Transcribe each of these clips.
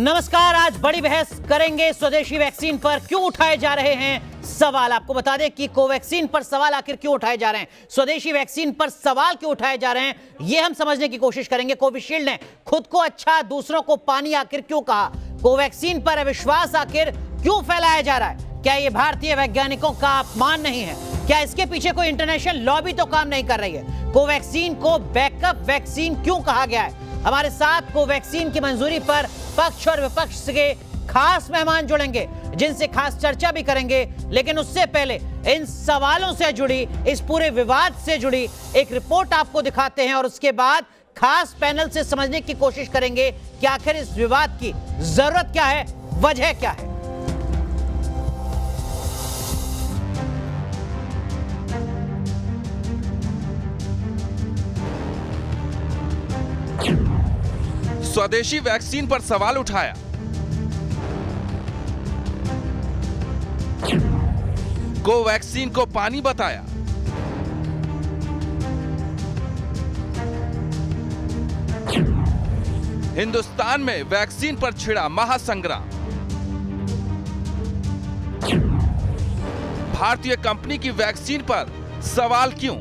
नमस्कार, आज बड़ी बहस करेंगे स्वदेशी वैक्सीन पर क्यों उठाए जा रहे हैं सवाल। आपको बता दें कि कोवैक्सीन पर सवाल आखिर क्यों उठाए जा रहे हैं, स्वदेशी वैक्सीन पर सवाल क्यों उठाए जा रहे हैं, यह हम समझने की कोशिश करेंगे। कोविशील्ड ने खुद को अच्छा दूसरों को पानी आखिर क्यों कहा, कोवैक्सीन पर अविश्वास आखिर क्यों फैलाया जा रहा है, क्या यह भारतीय वैज्ञानिकों का अपमान नहीं है, क्या इसके पीछे कोई इंटरनेशनल लॉबी तो काम नहीं कर रही है, कोवैक्सीन को बैकअप वैक्सीन क्यों कहा गया है। हमारे साथ कोवैक्सीन की मंजूरी पर पक्ष और विपक्ष के खास मेहमान जुड़ेंगे जिनसे खास चर्चा भी करेंगे, लेकिन उससे पहले इन सवालों से जुड़ी, इस पूरे विवाद से जुड़ी एक रिपोर्ट आपको दिखाते हैं और उसके बाद खास पैनल से समझने की कोशिश करेंगे कि आखिर इस विवाद की जरूरत क्या है, वजह क्या है। स्वदेशी वैक्सीन पर सवाल उठाया, कोवैक्सीन को पानी बताया, हिंदुस्तान में वैक्सीन पर छिड़ा महासंग्राम, भारतीय कंपनी की वैक्सीन पर सवाल क्यों।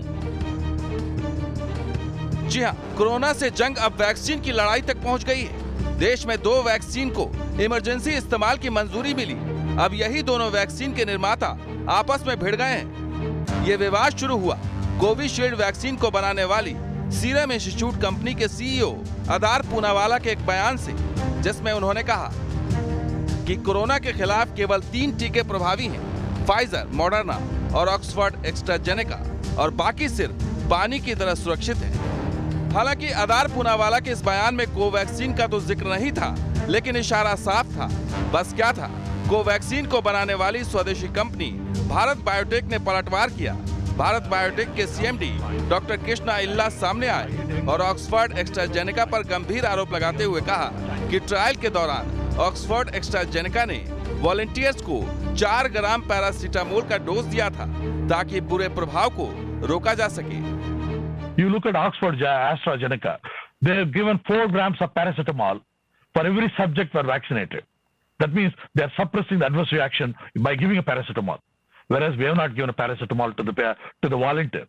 जी हां, कोरोना से जंग अब वैक्सीन की लड़ाई तक पहुंच गई है। देश में 2 वैक्सीन को इमरजेंसी इस्तेमाल की मंजूरी मिली। अब यही दोनों वैक्सीन के निर्माता आपस में भिड़ गए हैं। ये विवाद शुरू हुआ कोविशील्ड वैक्सीन को बनाने वाली सीरम इंस्टीट्यूट कंपनी के सीईओ अदार पूनावाला के एक बयान से, जिसमें उन्होंने कहा कि कोरोना के खिलाफ केवल 3 टीके प्रभावी हैं, फाइजर, मॉडर्ना और ऑक्सफोर्ड एस्ट्राजेनेका, और बाकी सिर्फ पानी की तरह सुरक्षित है। हालांकि अदार पूनावाला के इस बयान में कोवैक्सीन का तो जिक्र नहीं था, लेकिन इशारा साफ था। बस क्या था, कोवैक्सीन को बनाने वाली स्वदेशी कंपनी भारत बायोटेक ने पलटवार किया। भारत बायोटेक के सीएमडी डॉक्टर कृष्णा इल्ला सामने आए और ऑक्सफोर्ड एस्ट्राजेनेका पर गंभीर आरोप लगाते हुए कहा कि ट्रायल के दौरान ऑक्सफोर्ड एस्ट्राजेनेका ने वॉलंटियर्स को 4 ग्राम पैरासीटामोल का डोज दिया था ताकि बुरे प्रभाव को रोका जा सके। You look at Oxford AstraZeneca, they have given 4 grams of paracetamol for every subject were vaccinated. That means they are suppressing the adverse reaction by giving a paracetamol, whereas we have not given a paracetamol to the volunteer.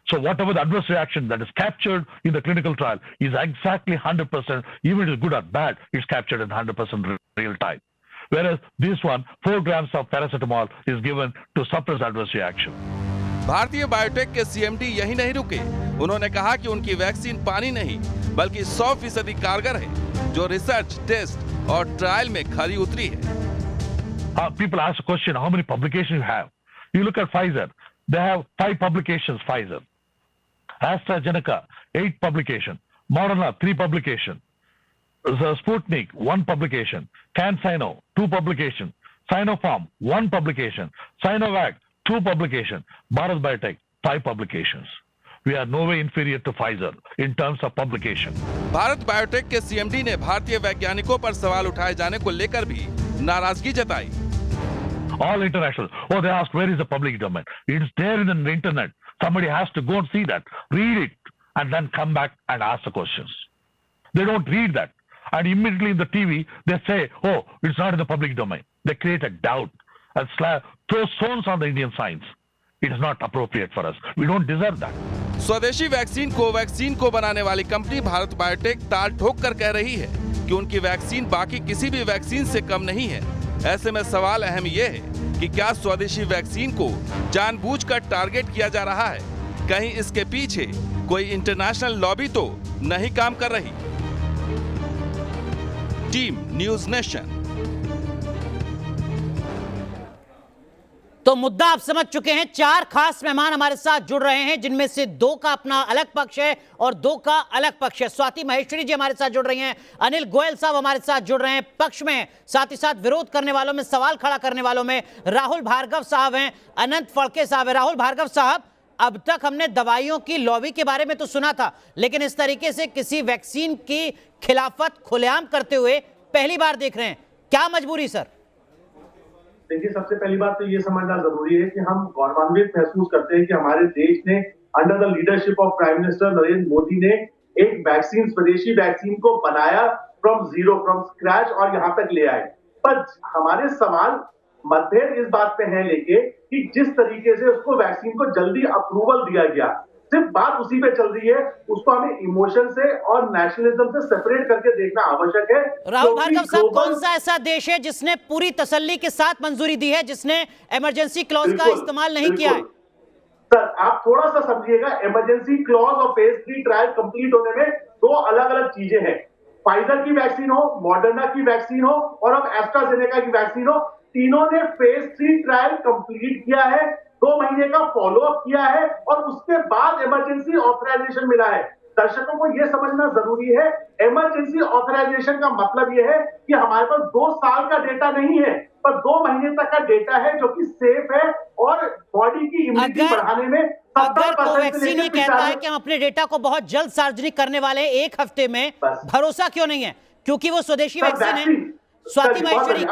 So whatever the adverse reaction that is captured in the clinical trial is exactly 100%, even if it is good or bad, it's captured in 100% real time. Whereas this one, 4 grams of paracetamol is given to suppress adverse reaction. भारतीय biotech के CMD यही नहीं रुके, उन्होंने कहा कि उनकी vaccine पानी नहीं बल्कि 100% कारगर है, जो रिसर्च, टेस्ट और ट्रायल में खरी उतरी है। People ask the question, how many publications you have? You look at Pfizer, they have 5 publications. Pfizer, AstraZeneca 8 publication, Moderna 3 publication, Sputnik 1 publication, CanSino 2 publication, Sinopharm 1 publication, Sinovac 2 publications, Bharat Biotech 5 publications. We are no way inferior to Pfizer in terms of publication. Bharat biotech के CMD ने भारतीय वैज्ञानिकों पर सवाल उठाए जाने को लेकर भी नाराजगी जताई। All international. Oh, they ask where is the public domain? It's there in the internet. Somebody has to go and see that, read it, and then come back and ask the questions. They don't read that, and immediately in the TV they say, "Oh, it's not in the public domain." They create a doubt and throw stones on the Indian science. It is not appropriate for us. We don't deserve that. स्वदेशी vaccine Covaxin को बनाने वाली company Bharat biotech ताल ठोक कर कह रही है कि उनकी वैक्सीन बाकी किसी भी वैक्सीन से कम नहीं है। ऐसे में सवाल अहम ये है कि क्या स्वदेशी वैक्सीन को जानबूझकर टारगेट किया जा रहा है, कहीं इसके पीछे कोई इंटरनेशनल लॉबी तो नहीं काम कर रही। Team news nation. तो मुद्दा आप समझ चुके हैं। 4 खास मेहमान हमारे साथ जुड़ रहे हैं, जिनमें से 2 का अपना अलग पक्ष है और 2 का अलग पक्ष है। स्वाति महेश्वरी जी हमारे साथ जुड़ रही हैं, अनिल गोयल साहब हमारे साथ जुड़ रहे हैं पक्ष में, साथ ही साथ विरोध करने वालों में, सवाल खड़ा करने वालों में राहुल भार्गव साहब हैं, अनंत फड़के साहब हैं। राहुल भार्गव साहब, अब तक हमने दवाइयों की लॉबी के बारे में तो सुना था, लेकिन इस तरीके से किसी वैक्सीन की खिलाफत खुलेआम करते हुए पहली बार देख रहे हैं, क्या मजबूरी सर? देखिए, सबसे पहली बात तो ये समझना जरूरी है कि हम गौरवान्वित महसूस करते हैं कि हमारे देश ने under the leadership of prime minister Narendra Modi ने एक वैक्सीन, स्वदेशी वैक्सीन को बनाया, फ्रॉम जीरो, फ्रॉम स्क्रैच और यहाँ तक ले आए। पर हमारे सवाल मतभेद इस बात पे है लेके कि जिस तरीके से उसको वैक्सीन को जल्दी अप्रूवल दिया गया, सिर्फ बात उसी पे चल रही है। उसको हमें इमोशन से और नेशनलिज्म से सेपरेट करके देखना आवश्यक है। राहुल भार्गव साहब, कौन सा ऐसा देश है जिसने पूरी तसल्ली के साथ मंजूरी दी है, जिसने इमरजेंसी क्लॉज का इस्तेमाल नहीं किया है? सर आप थोड़ा सा समझिएगा, इमरजेंसी क्लॉज और फेज 3 ट्रायल कंप्लीट होने में दो अलग अलग चीजें हैं। फाइजर की वैक्सीन हो, मॉडर्ना की वैक्सीन हो और अब एस्ट्राजेनेका की वैक्सीन हो, तीनों ने फेज 3 ट्रायल कंप्लीट किया है, 2 महीने का फॉलोअप किया है और उसके बाद इमरजेंसी ऑथराइजेशन मिला है। दर्शकों को यह समझना जरूरी है, इमरजेंसी ऑथराइजेशन का मतलब यह है कि हमारे पास 2 साल का डेटा नहीं है, पर 2 महीने तक का डेटा है जो कि सेफ है और बॉडी की इम्यूनिटी बढ़ाने में अगर कोवैक्सीन ये कहता है कि हम अपने डेटा को बहुत जल्द सार्वजनिक करने वाले हैं 1 हफ्ते में, भरोसा क्यों नहीं है? क्योंकि वो स्वदेशी वैक्सीन है। स्वाति माहेश्वरी,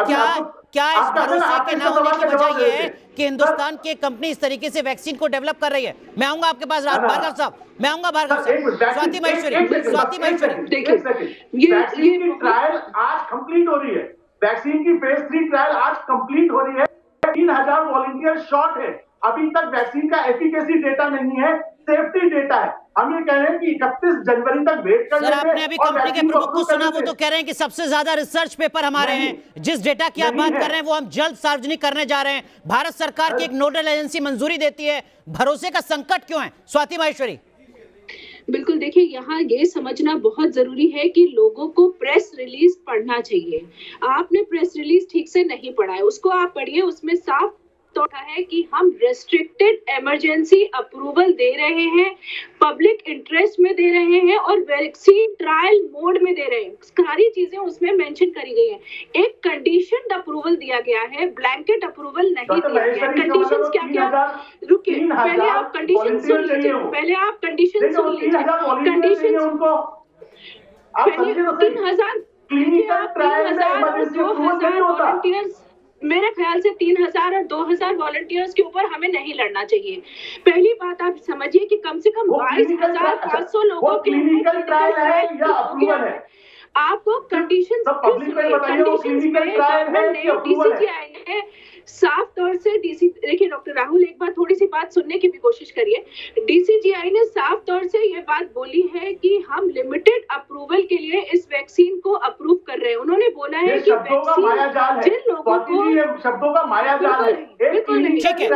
क्या इस भरोसे के न होने की वजह यह है कि हिंदुस्तान की कंपनी इस तरीके से वैक्सीन को डेवलप कर रही है? मैं आऊंगा आपके पास भार्गव साहब, मैं आऊंगा भार्गव साहब। स्वाति माहेश्वरी, देखिए वैक्सीन की ट्रायल आज कंप्लीट हो रही है, वैक्सीन की फेज 3 ट्रायल आज कंप्लीट हो रही है, 3000 वॉलंटियर शॉट है, अभी तक वैक्सीन का एफिकेसी डेटा नहीं है, सेफ्टी डेटा है। हम ये कह रहे हैं कि 31 जनवरी तक वेट कर सर, आपने अभी कंपनी के प्रमुख को सुना, वो तो कह रहे हैं कि सबसे ज्यादा रिसर्च पेपर हमारे हैं, जिस डेटा की आप बात कर रहे हैं वो हम जल्द सार्वजनिक करने जा रहे हैं। भारत सरकार की एक नोडल एजेंसी मंजूरी देती है, भरोसे का संकट क्यों है? स्वाति माहेश्वरी, बिल्कुल, देखिए यहाँ ये समझना बहुत जरूरी है कि लोगों को प्रेस रिलीज पढ़ना चाहिए। आपने प्रेस रिलीज ठीक से नहीं पढ़ा है, उसको आप पढ़िए। उसमें साफ तो है कि हम रेस्ट्रिक्टेड इमरजेंसी अप्रूवल दे रहे हैं, पब्लिक इंटरेस्ट में दे रहे हैं और वैक्सीन ट्रायल मोड में दे रहे हैं। सारी चीजें उसमें मेंशन करी गई हैं। एक कंडीशन अप्रूवल दिया गया है, ब्लैंकेट अप्रूवल नहीं दिया गया। कंडीशंस क्या क्या? रुकिए, पहले आप कंडीशन सुन लीजिए, पहले आप कंडीशन सुन लीजिए। कंडीशन पहले 3000 वॉलंटियर्स, मेरे ख्याल से 3000 और 2000 वॉलंटियर्स के ऊपर हमें नहीं लड़ना चाहिए। पहली बात आप समझिए कि कम से कम 22,500 लोगों के आपको कंडीशंस ने साफ तौर से डीसी, देखिए डॉक्टर राहुल, एक बार थोड़ी सी बात सुनने की भी कोशिश करिए। डीसीजीआई ने साफ तौर से ये बात बोली है कि हम लिमिटेड अप्रूवल के लिए इस वैक्सीन को अप्रूव कर रहे हैं। उन्होंने बोला है कि वैक्सीन जिन लोगों को शब्दों का मायाजाल है। ठीक है,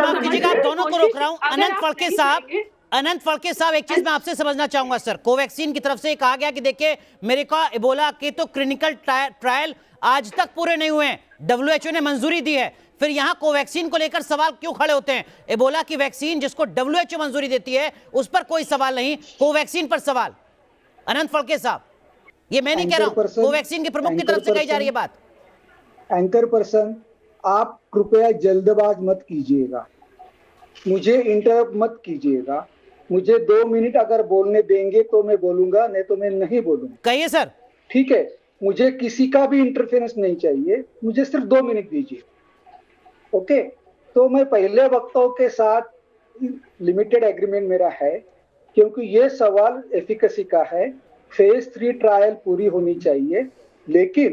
माफ कीजिएगा, आप दोनों को रोक रहा हूं। अनंत फड़के साहब, एक चीज मैं आपसे समझना चाहूंगा सर। कोवैक्सीन की तरफ से कहा गया कि देखिए अमेरिका इबोला के तो क्लिनिकल ट्रायल आज तक पूरे नहीं हुए हैं, WHO ने मंजूरी दी है, फिर यहां कोवैक्सीन को लेकर सवाल क्यों खड़े होते हैं? इबोला की वैक्सीन जिसको WHO मंजूरी देती है उस पर कोई सवाल नहीं, कोवैक्सीन पर सवाल। अनंत फड़के साहब, ये मैं नहीं कह रहा हूं, कोवैक्सीन के प्रमुख की तरफ से कही जा रही है बात। एंकर पर्सन, आप कृपया जल्दबाज मत कीजिएगा, मुझे इंटरप्ट मत कीजिएगा। मुझे 2 मिनट अगर बोलने देंगे तो मैं बोलूंगा, नहीं तो मैं नहीं बोलूंगा। कहिए सर। ठीक है, मुझे किसी का भी इंटरफेरेंस नहीं चाहिए, मुझे सिर्फ 2 मिनट दीजिए। ओके, तो मैं पहले वक्ताओं के साथ लिमिटेड एग्रीमेंट मेरा है, क्योंकि ये सवाल एफिकेसी का है। फेज 3 ट्रायल पूरी होनी चाहिए, लेकिन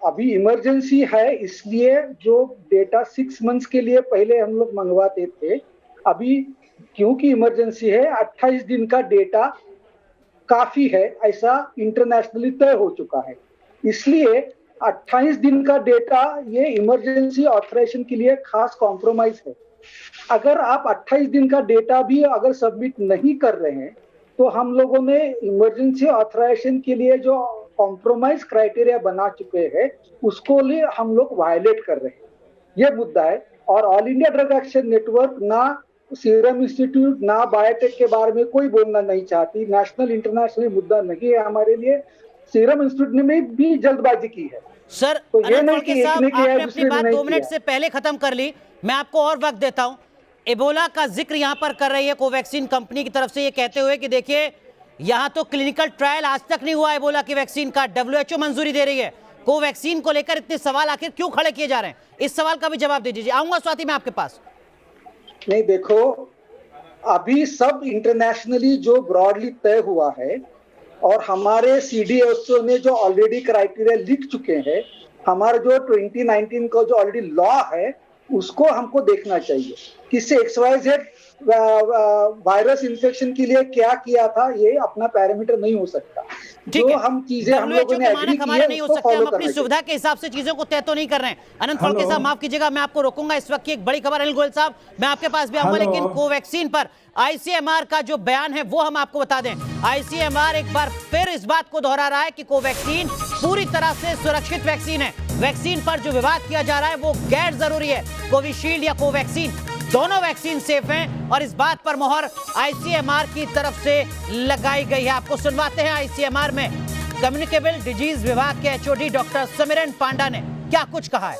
अभी इमरजेंसी है, इसलिए जो डेटा 6 मंथ्स के लिए पहले हम लोग मंगवाते थे, अभी क्योंकि इमरजेंसी है 28 दिन का डेटा काफी है, ऐसा इंटरनेशनली तय हो चुका है। इसलिए 28 दिन का डेटा ये इमरजेंसी ऑथराइजेशन के लिए खास कॉम्प्रोमाइज है। अगर आप 28 दिन का डेटा भी अगर सबमिट नहीं कर रहे हैं, तो हम लोगों ने इमरजेंसी ऑथराइजेशन के लिए जो कॉम्प्रोमाइज क्राइटेरिया बना चुके हैं उसको लिए हम लोग वायलेट कर रहे हैं, ये मुद्दा है। और all India drug action network ना सीरम इंस्टीट्यूट ना बायोटेक के बारे में कोई बोलना नहीं चाहती, नेशनल इंटरनेशनल मुद्दा नहीं है हमारे लिए। सीरम इंस्टीट्यूट ने भी जल्दबाजी की है सर। तो ये नहीं कि एक ने किया आपने अपनी बात 2 मिनट से पहले खत्म कर ली, मैं आपको और वक्त देता हूं। इबोला का जिक्र यहां पर कर रही है कोवैक्सीन कंपनी की तरफ से, ये कहते हुए कि देखिए यहां तो क्लिनिकल ट्रायल आज तक नहीं हुआ इबोला की वैक्सीन का, WHO मंजूरी दे रही है। कोवैक्सीन को लेकर इतने सवाल आखिर क्यों खड़े किए जा रहे हैं? इस सवाल का भी जवाब दीजिए। आऊंगा स्वाति मैं आपके पास। नहीं, देखो अभी सब इंटरनेशनली जो ब्रॉडली तय हुआ है और हमारे CDSO ने जो ऑलरेडी क्राइटेरिया लिख चुके हैं, हमारा जो 2019 का जो ऑलरेडी लॉ है उसको हमको देखना चाहिए किससे XYZ वायरस इन्फेक्शन के लिए क्या किया था, ये अपना पैरामीटर नहीं हो सकता। ठीक है, हम चीजें हम लोगों ने एग्री की है नहीं हो सकते, हम अपनी सुविधा के हिसाब से चीजों को तय तो नहीं कर रहे हैं। अनंत फड़के साहब माफ कीजिएगा, मैं आपको रोकूंगा। इस वक्त की एक बड़ी खबर, अनिल गोयल साहब मैं आपके पास भी आऊंगा, लेकिन कोवैक्सीन पर ICMR का जो बयान है वो हम आपको बता दें। ICMR एक बार फिर इस बात को दोहरा रहा है कि कोवैक्सीन पूरी तरह से सुरक्षित वैक्सीन है। वैक्सीन पर जो विवाद किया जा रहा है वो गैर जरूरी है। कोविशील्ड या कोवैक्सीन दोनों वैक्सीन सेफ हैं और इस बात पर मोहर ICMR की तरफ से लगाई गई है। आपको सुनवाते हैं ICMR में कम्युनिकेबल डिजीज विभाग के HOD डॉक्टर समीरन पांडा ने क्या कुछ कहा है।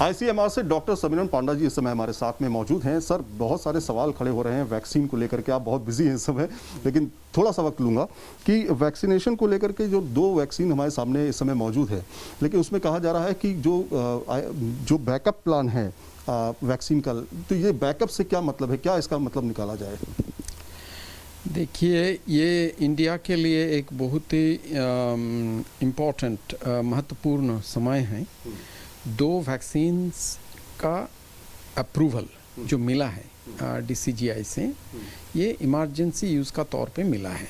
ICMR से डॉक्टर समीरन पांडा जी इस समय हमारे साथ में मौजूद हैं। सर, बहुत सारे सवाल खड़े हो रहे हैं वैक्सीन को लेकर के, आप बहुत बिजी हैं इस समय, लेकिन थोड़ा सा वक्त लूंगा कि वैक्सीनेशन को लेकर के जो 2 वैक्सीन हमारे सामने इस समय मौजूद है, लेकिन उसमें कहा जा रहा है कि जो बैकअप प्लान है वैक्सीन का, तो ये बैकअप से क्या मतलब है, क्या इसका मतलब निकाला जाए? देखिए, ये इंडिया के लिए एक बहुत ही इम्पोर्टेंट महत्वपूर्ण समय है। 2 वैक्सीन्स का अप्रूवल जो मिला है DCGI से, ये इमरजेंसी यूज़ का तौर पे मिला है।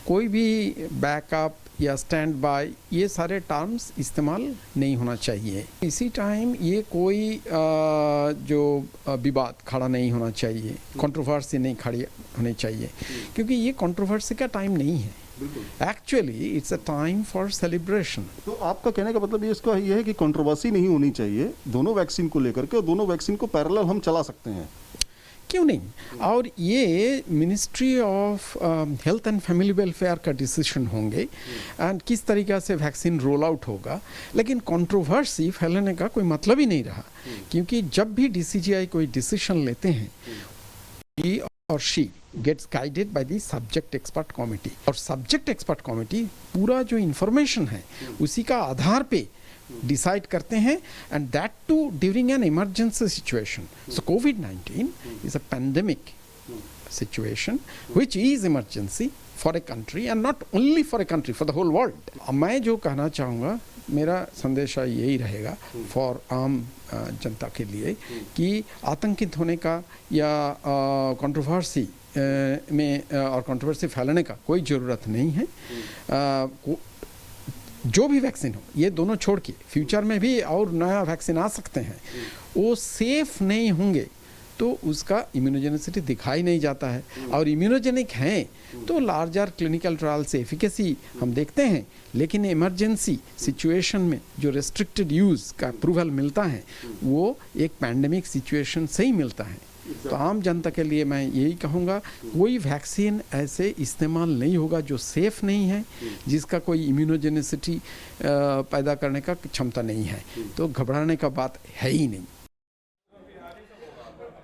कोई भी बैकअप या स्टैंड बाय, ये सारे टर्म्स इस्तेमाल नहीं होना चाहिए। इसी टाइम ये कोई जो विवाद खड़ा नहीं होना चाहिए, कंट्रोवर्सी नहीं खड़ी होनी चाहिए, क्योंकि ये कंट्रोवर्सी का टाइम नहीं है। Actually it's a time for celebration. तो आपका कहने का मतलब इसका ये है कि कंट्रोवर्सी नहीं होनी चाहिए दोनों वैक्सीन को लेकर के, और दोनों वैक्सीन को पैरेलल हम चला सकते हैं, क्यों नहीं? और ये ministry of health and family welfare का डिसीजन होंगे एंड किस तरीक़े से वैक्सीन रोल आउट होगा, लेकिन कंट्रोवर्सी फैलाने का कोई मतलब ही नहीं रहा, क्योंकि जब भी DCGI कोई डिसीजन लेते हैं, he or she gets guided by the subject expert committee, और subject expert committee पूरा जो इंफॉर्मेशन है उसी का आधार पे डिसाइड करते हैं, and that too during an emergency situation. So COVID-19 is a pandemic situation which is emergency for a country and not only for a country, for the whole world। मैं जो कहना चाहूँगा, मेरा संदेशा यही रहेगा फॉर आम जनता के लिए कि आतंकित होने का या कंट्रोवर्सी में और कंट्रोवर्सी फैलाने का कोई ज़रूरत नहीं है। जो भी वैक्सीन हो, ये दोनों छोड़ के फ्यूचर में भी और नया वैक्सीन आ सकते हैं, वो सेफ नहीं होंगे तो उसका इम्यूनोजेनिसिटी दिखाई नहीं जाता है, और इम्यूनोजेनिक हैं तो लार्जर क्लिनिकल ट्रायल से एफिकेसी हम देखते हैं, लेकिन इमरजेंसी सिचुएशन में जो रेस्ट्रिक्टेड यूज़ का अप्रूवल मिलता है वो एक पैंडेमिक सिचुएशन से ही मिलता है। तो आम जनता के लिए मैं यही कहूँगा, कोई वैक्सीन ऐसे इस्तेमाल नहीं होगा जो सेफ़ नहीं है, जिसका कोई इम्यूनोजेनिसिटी पैदा करने का क्षमता नहीं है, तो घबराने का बात है ही नहीं।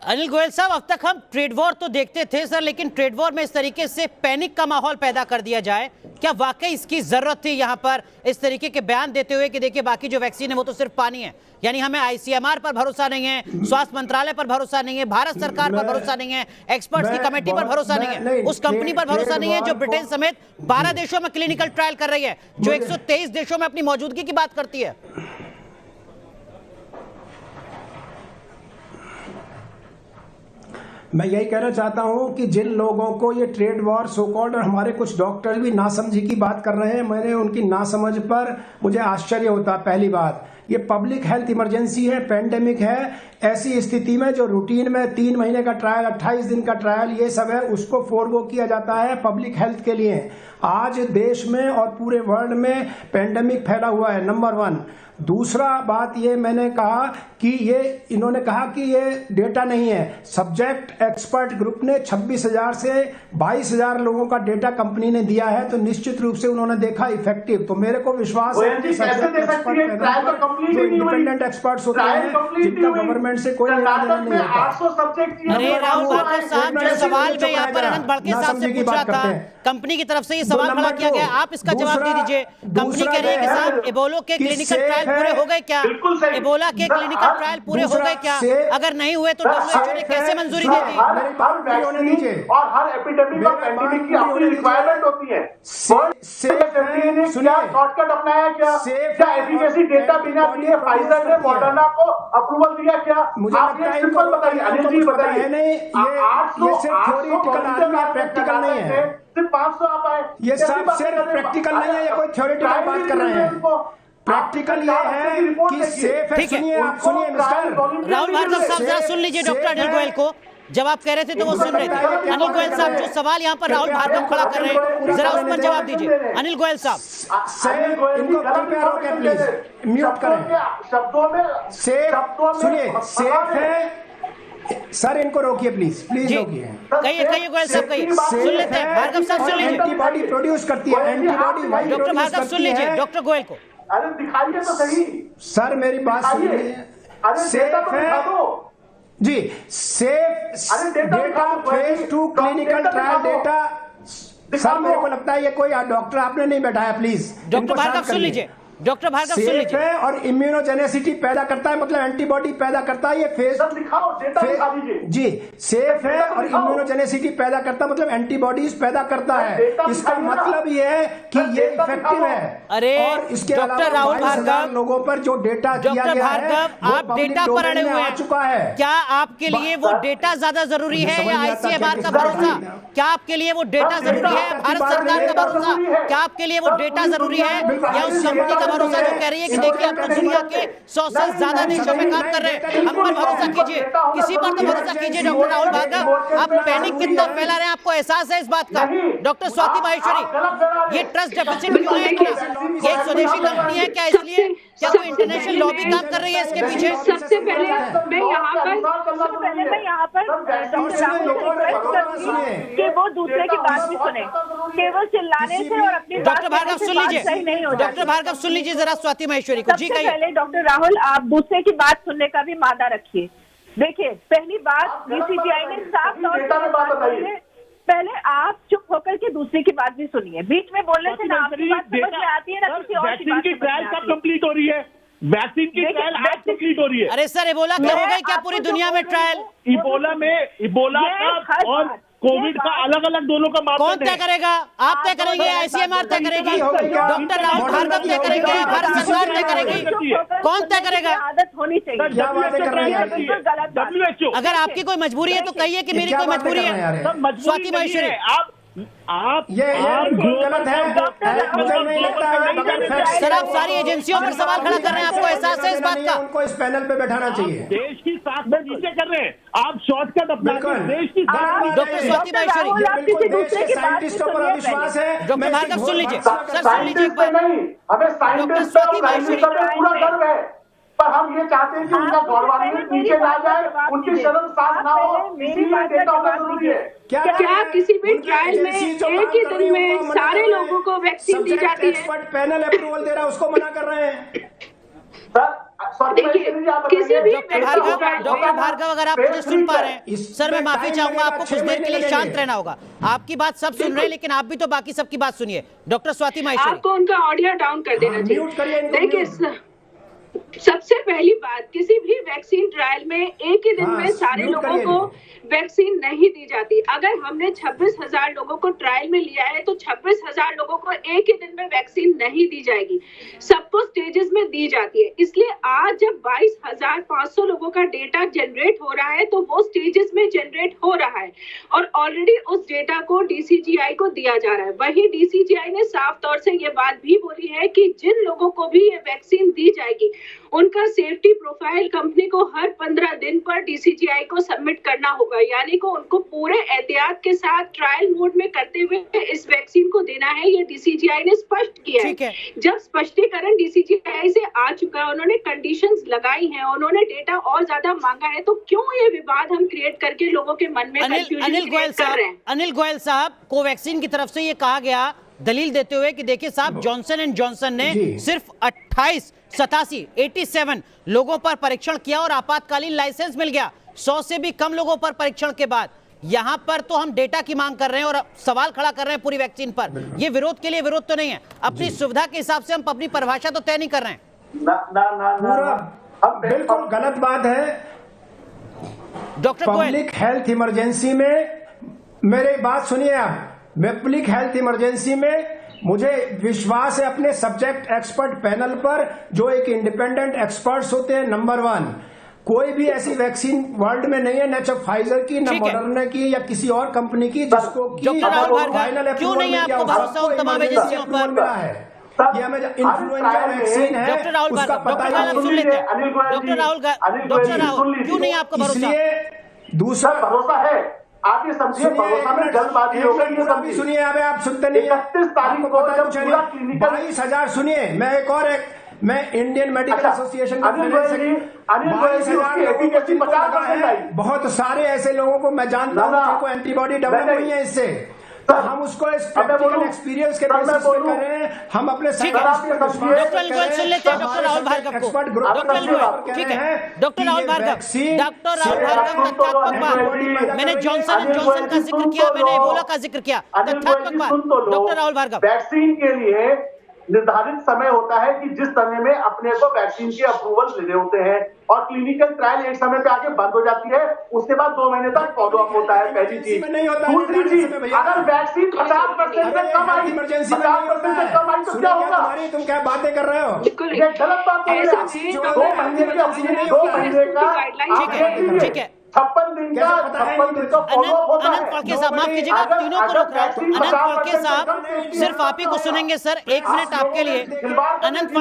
अनिल गोयल साहब, अब तक हम ट्रेड वॉर तो देखते थे सर, लेकिन ट्रेड वॉर में इस तरीके से पैनिक का माहौल पैदा कर दिया जाए, क्या वाकई इसकी जरूरत थी यहाँ पर इस तरीके के बयान देते हुए कि देखिए बाकी जो वैक्सीन है वो तो सिर्फ पानी है? यानी हमें ICMR पर भरोसा नहीं है, स्वास्थ्य मंत्रालय पर भरोसा नहीं है, भारत सरकार पर भरोसा नहीं है, एक्सपर्ट्स की कमेटी पर भरोसा नहीं है, उस कंपनी पर भरोसा नहीं है जो ब्रिटेन समेत 12 देशों में क्लिनिकल ट्रायल कर रही है, जो 123 देशों में अपनी मौजूदगी की बात करती है। मैं यही कहना चाहता हूं कि जिन लोगों को ये ट्रेड वॉर सो कॉल्ड, और हमारे कुछ डॉक्टर भी नासमझी की बात कर रहे हैं, मैंने उनकी नासमझ पर मुझे आश्चर्य होता। पहली बात, ये पब्लिक हेल्थ इमरजेंसी है, पेंडेमिक है। ऐसी स्थिति में जो रूटीन में 3 महीने का ट्रायल, 28 दिन का ट्रायल, ये सब है, उसको फोरगो किया जाता है पब्लिक हेल्थ के लिए। आज देश में और पूरे वर्ल्ड में पेंडेमिक फैला हुआ है, नंबर 1। दूसरा बात ये मैंने कहा कि ये इन्होंने कहा कि ये डेटा नहीं है। सब्जेक्ट एक्सपर्ट ग्रुप ने 26,000 से 22,000 लोगों का डेटा कंपनी ने दिया है, तो निश्चित रूप से उन्होंने देखा इफेक्टिव। तो मेरे को विश्वास है कि कंप्लीट जो ही नहीं हुई, इंडिपेंडेंट एक्सपर्ट्स होते ट्रायल हैं कंप्लीट जिनका नहीं हुई। गवर्नमेंट से कोई लेना देना कर्नाटक नहीं में होता। 800 सब्जेक्ट अरे राहुल भार्गव साहब, जो सवाल में यहाँ पर अनंत बड़के साहब से पूछा था, कंपनी की तरफ से ये सवाल खड़ा किया गया, आप इसका जवाब दे दीजिए। कंपनी कह रही है कि साहब एबोला के क्लिनिकल ट्रायल पूरे हो गए क्या? बिल्कुल सही। एबोला के क्लिनिकल ट्रायल पूरे हो गए क्या? अगर नहीं हुए तो WHO ने कैसे मंजूरी दे दी? हर वैक्सीन और हर एपिडेमिक और पेंडेमिक की अपनी रिक्वायरमेंट होती है। FDA ने क्या शॉर्टकट अपनाया, क्या एफिकेसी डेटा बिना दिए फाइजर ने मॉडर्ना को अप्रूवल दिया क्या? मुझे आप लगता ये है सिंपल बताइए, अनिल जी बताइए। नहीं, ये सिर्फ थ्योरेटिकल आदमी है, प्रैक्टिकल नहीं है। सिर्फ 500 आप आए, ये सब सिर्फ प्रैक्टिकल नहीं है, ये कोई थ्योरेटिकल बात कर रहे हैं। प्रैक्टिकल ये है कि सेफ है। ठीक है। सुनिए, आप सुनिए मिस्टर राहुल भार्गव साहब, जरा सुन लीजिए डॉक्टर अनिल गोयल को। जब आप कह रहे थे तो वो सुन रहे थे। अनिल गोयल साहब, जो सवाल यहाँ पर राहुल भार्गव खड़ा कर रहे हैं, जरा उस पर जवाब दीजिए। अनिल गोयल साहब, इनको कृपया रोकें प्लीज, म्यूट करें। शब्दों में सेफ, सुनिए, सेफ है सर, इनको रोकिए प्लीज, प्लीज जी रोकिए। कहिए गोयल साहब, कहिए, सुन लेते हैं। भार्गव साहब सुन लीजिए, एंटीबॉडी प्रोड्यूस करती है, antibody why doctor produce Bhargav सुन करती लीजिए है। डॉक्टर गोयल को। अरे दिखाइए तो सही। सर मेरी बात सुनिए। अरे डेटा तो दिखा दो जी, safe data phase 2 clinical trial data. Sir मेरे को लगता है ये कोई डॉक्टर आपने नहीं बैठाया, प्लीज। डॉक्टर भार्गव सुन लीजिए, डॉक्टर भार्गव सुन सेफ लीजिए। है और इम्यूनोजेनेसिटी पैदा करता है, मतलब एंटीबॉडी पैदा करता है। ये फेज दिखाओ, डेटा दिखा दीजिए। जी, सेफ है और इम्यूनोजेनेसिटी पैदा करता है, मतलब एंटीबॉडीज पैदा करता है। इसका मतलब ये है कि ये इफेक्टिव है। अरे और इसके डॉक्टर अलावा राहुल 22,000 भार्गव, लोगों पर जो डेटा किया डॉक्टर गया है भार्गव, वो आप पब्लिक डेटा पर डोमेन अड़े में हुए आ हैं। चुका है। क्या आपके लिए वो डेटा ज्यादा जरूरी है या ICMR का भरोसा? क्या आपके लिए वो डेटा जरूरी है, भारत सरकार का भरोसा? क्या आपके लिए वो डेटा जरूरी है या उस कंपनी का भरोसा जो कह रही है कि देखिए आप तो दुनिया के 100 से ज्यादा देशों में काम कर रहे हैं, हम पर भरोसा कीजिए, किसी पर तो भरोसा कीजिए। डॉक्टर राहुल भार्गव, आप पैनिक कितना फैला रहे हैं, आपको एहसास है इस बात का? डॉक्टर स्वाति माहेश्वरी, ये ट्रस्ट डेफिसिट क्यों है? ये एक स्वदेशी कंपनी है क्या, इसलिए क्या कोई इंटरनेशनल लॉबी काम कर रही है इसके पीछे? सबसे पहले मैं यहाँ पर कि वो दूसरे की बात भी सुने, केवल चिल्लाने से और अपनी डॉक्टर भार्गव सुन लीजिए, डॉक्टर भार्गव सुन लीजिए जरा स्वाति माहेश्वरी को। जी सबसे पहले डॉक्टर राहुल, आप दूसरे की बात सुनने का भी मादा रखिए। देखिए, पहली बात DCGI ने साफ तौर पर बात बताई, पहले आप चुप होकर के दूसरे की बात भी सुनिए। बीच में बोलने से ना आपकी बात समझ में आती है ना किसी और की बात समझ में आती है। कंप्लीट हो रही है, वैक्सीन की ट्रायल आज कंप्लीट हो रही है। अरे सर, एबोला क्या हो गई क्या पूरी दुनिया में ट्रायल? इबोला का और कोविड का अलग अलग दोनों का मापदंड कौन तय करेगा? आप तय करेंगे, ICMR तय करेगी, डॉक्टर राहुल भार्गव तय करेंगे, भारत सरकार तय करेगी? कौन तय करेगा? आदत होनी चाहिए। WHO। अगर आपकी कोई मजबूरी है तो कहिए कि मेरी कोई मजबूरी है। स्वाति माहेश्वरी, आप ये गलत है, मुझे नहीं लगता है। सर, आप सारी एजेंसियों पर सवाल खड़ा कर रहे हैं, आपको एहसास है इस बात का? उनको इस पैनल पे बैठाना चाहिए। देश की साख में नीचे कर रहे हैं आप, शॉर्टकट अपना देश की डॉक्टर स्वाति माहेश्वरी, साइंटिस्टों पर अविश्वास है। डॉक्टर भार्गव सुन लीजिए, सर सुन लीजिए एक बार। नहीं, हमें साइंटिस्ट पे पूरा गर्व है, पर हम ये चाहते हैं कि उनका गौरवान्वित नीचे ना जाए, उनकी शर्म साफ ना हो, इसीलिए डेटा होना जरूरी है। क्या किसी भी ट्रायल में एक ही दिन में सारे लोगों को वैक्सीन दी जाती है? एक्सपर्ट पैनल अप्रूवल दे रहा है, उसको मना कर रहे हैं। देखिए, किसी भी डॉक्टर भार्गव, अगर आप मुझे सुन पा रहे हैं, सर मैं माफी चाहूंगा, आपको कुछ देर के लिए शांत रहना होगा। आपकी बात सब सुन रहे हैं, लेकिन आप भी तो बाकी सबकी बात सुनिए। डॉक्टर स्वाति माहेश्वरी, आपको उनका ऑडियो डाउन कर देना चाहिए। देखिए, सबसे पहली बात, किसी भी वैक्सीन ट्रायल में एक ही दिन में सारे लोगों को वैक्सीन नहीं दी जाती। अगर हमने 26,000 लोगों को ट्रायल में लिया है तो 26,000 लोगों को एक ही दिन में वैक्सीन नहीं दी जाएगी, सबको स्टेजेस में दी जाती है। इसलिए आज जब 22,500 लोगों का डेटा जनरेट हो रहा है तो वो स्टेजेस में जनरेट हो रहा है और ऑलरेडी उस डेटा को DCGI को दिया जा रहा है। वहीं DCGI ने साफ तौर से ये बात भी बोली है कि जिन लोगों को भी ये वैक्सीन दी जाएगी उनका सेफ्टी प्रोफाइल कंपनी को हर 15 दिन पर DCGI को सबमिट करना होगा, यानी को उनको पूरे एहतियात के साथ ट्रायल मोड में करते हुए इस वैक्सीन को देना है। ये DCGI ने स्पष्ट किया है। जब स्पष्टीकरण DCGI से आ चुका है, उन्होंने कंडीशंस लगाई हैं, उन्होंने डेटा और ज्यादा मांगा है, तो क्यों ये विवाद हम क्रिएट करके लोगों के मन में कंफ्यूजन क्रिएट कर रहे हैं? अनिल गोयल साहब, कोवैक्सीन की तरफ से ये कहा गया दलील देते हुए कि देखिए साहब, जॉनसन एंड जॉनसन ने सिर्फ 87 लोगों पर परीक्षण किया और आपातकालीन लाइसेंस मिल गया 100 से भी कम लोगों पर परीक्षण के बाद। यहां पर तो हम डेटा की मांग कर रहे हैं और सवाल खड़ा कर रहे हैं पूरी वैक्सीन पर। ये विरोध के लिए विरोध तो नहीं है, अपनी सुविधा के हिसाब से हम अपनी परिभाषा तो तय नहीं कर रहे हैं। बिल्कुल गलत बात है। Doctor Goyal, public health emergency में, मेरी बात सुनिए आप, पब्लिक हेल्थ इमरजेंसी में मुझे विश्वास है अपने सब्जेक्ट एक्सपर्ट पैनल पर, जो एक इंडिपेंडेंट एक्सपर्ट्स होते हैं। नंबर 1, कोई भी ऐसी वैक्सीन वर्ल्ड में नहीं है, न चाहे फाइजर की, न मॉडर्ना की या किसी और कंपनी की, जिसको फाइनल क्यों नहीं है आपको भरोसा उन तमाम एजेंसियों पर? मिला है। ये हमें इन्फ्लुएंजा वैक्सीन है, डॉक्टर राहुल उसका भार्गव, पता डॉक्टर सुन लेते हैं। डॉक्टर राहुल, क्यों नहीं आपको भरोसा? इसलिए दूसरा भरोसा है, आप ये समझिए, भरोसा में जल्दबाजी हो गई, ये समझिए। सुनिए, अब आप सुनते नहीं, 31 तारीख को जब पूरा क्लिनिकल 22,000 सुनिए, मैं इंडियन मेडिकल एसोसिएशन का 22,000 बहुत सारे ऐसे लोगों को मैं जानता हूँ जिनको एंटीबॉडी डेवलप हुई है इससे, तो हम उसको प्रैक्टिकल एक्सपीरियंस के बेसिस पे कर रहे हैं। हम अपने डॉक्टर गोयल सुन लेते हैं डॉक्टर राहुल भार्गव को। डॉक्टर गोयल, ठीक है, डॉक्टर राहुल भार्गव तथ्यात्मक बात, मैंने जॉनसन एंड जॉनसन का जिक्र किया, मैंने इबोला का जिक्र किया, तथ्यात्मक बात। डॉक्टर राहुल भार्गव, वैक्सीन के लिए निर्धारित समय होता है कि जिस समय में अपने को वैक्सीन के अप्रूवल लेने होते हैं, और क्लिनिकल ट्रायल एक समय पे आके बंद हो जाती है, उसके बाद 2 महीने तक फॉलो अप होता है। पहली चीज। दूसरी चीज, अगर वैक्सीन 50% से कम आई, 50% से कम आई तो क्या होगा? तुम क्या बातें कर रहे हो? ये गलत बात है। 2 महीने का, 2 महीने का, ठीक है, 56 दिन का फॉलो अप होता है। अनंत फाल्के साहब, माफ कीजिएगा, आप तीनों को रोक रहा हूं। अनंत फाल्के साहब, सिर्फ आप ही को सुनेंगे सर, 1 मिनट आपके लिए। अनंत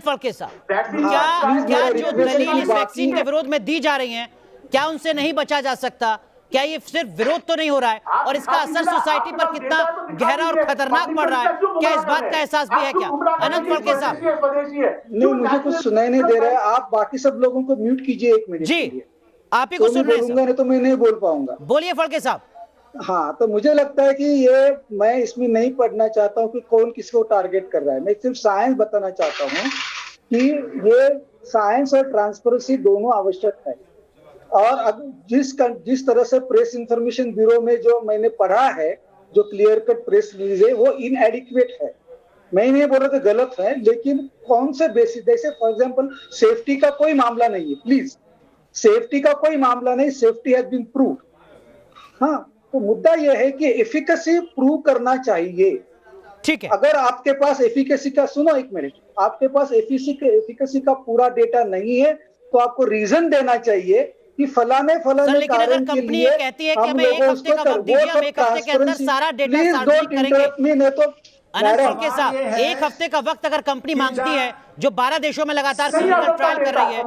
फाल्के साहब, क्या जो दलील इस वैक्सीन के विरोध में दी जा रही हैं, क्या उनसे नहीं बचा जा सकता? क्या ये सिर्फ विरोध तो नहीं हो रहा है, और इसका असर सोसाइटी पर कितना गहरा और खतरनाक पड़ रहा है, क्या इस बात का एहसास भी है क्या? अनंत फाल्के साहब। नहीं, मुझे कुछ सुनाई नहीं दे रहा है, आप बाकी सब लोगों को म्यूट कीजिए 1 मिनट जी, आप ही को सुन रहे हैं, नहीं तो मैं नहीं बोल पाऊंगा। बोलिए फाल्के साहब। हाँ, तो मुझे लगता है कि ये, मैं इसमें नहीं पढ़ना चाहता हूँ कि कौन किसको टारगेट कर रहा है, मैं सिर्फ साइंस बताना चाहता हूँ कि ये साइंस और ट्रांसपेरेंसी दोनों आवश्यक है। और जिस तरह से प्रेस इंफॉर्मेशन ब्यूरो में जो मैंने पढ़ा है, जो क्लियर कट प्रेस रिलीज है, वो इनएडिक्वेट है। मैं नहीं बोल रहा कि गलत है, लेकिन कौन से बेसिस, जैसे फॉर एग्जांपल सेफ्टी का कोई मामला नहीं है, प्लीज, सेफ्टी का कोई मामला नहीं, सेफ्टी हैज बीन प्रूव। हाँ, तो मुद्दा यह है कि एफिकेसी प्रूव करना चाहिए। ठीक है, अगर आपके पास एफिकेसी का, सुनो 1 मिनट, आपके पास एफिकेसी का पूरा डेटा नहीं है, तो आपको रीजन देना चाहिए कि फलाने लेकिन अगर कंपनी ये कहती है कि हमें 1 हफ्ते का वक्त दीजिए, हम 1 हफ्ते के अंदर सारा डेटा सार्वजनिक करेंगे। तो अनंत फाल्के साहब, 1 हफ्ते का वक्त अगर कंपनी मांगती है, जो 12 देशों में लगातार क्लिनिकल ट्रायल कर रही है,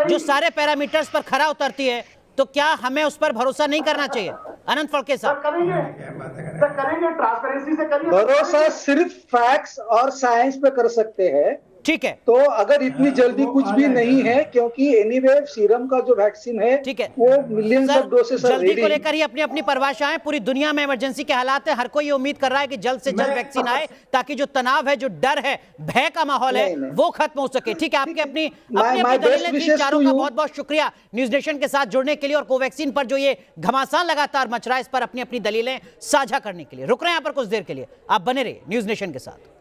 जो सारे पैरामीटर्स पर खरा उतरती है, तो क्या हमें उस पर भरोसा नहीं करना चाहिए? अनंत फाल्के साहब, करेंगे, ट्रांसपेरेंसी से करिए। भरोसा सिर्फ फैक्ट्स और साइंस पे कर सकते हैं। ठीक है, तो अगर इतनी जल्दी कुछ भी नहीं है, क्योंकि एनीवे सीरम का जो वैक्सीन है, ठीक है, वो मिलियंस ऑफ डोसेस जल्दी को लेकर ही अपनी अपनी परिभाषाएं, पूरी दुनिया में इमरजेंसी के हालात है, हर कोई ये उम्मीद कर रहा है कि जल्द से जल्द वैक्सीन आए, ताकि जो तनाव है, जो डर है, भय का माहौल है, वो खत्म हो सके। ठीक है, आपके अपनी दलीलें थी, चारों का बहुत बहुत शुक्रिया न्यूज नेशन के साथ जुड़ने के लिए, और कोवैक्सीन पर जो ये घमासान लगातार मच रहा है, इस पर अपनी अपनी दलीलें साझा करने के लिए। रुक रहे हैं यहाँ पर कुछ देर के लिए, आप बने रहिए न्यूज नेशन के साथ।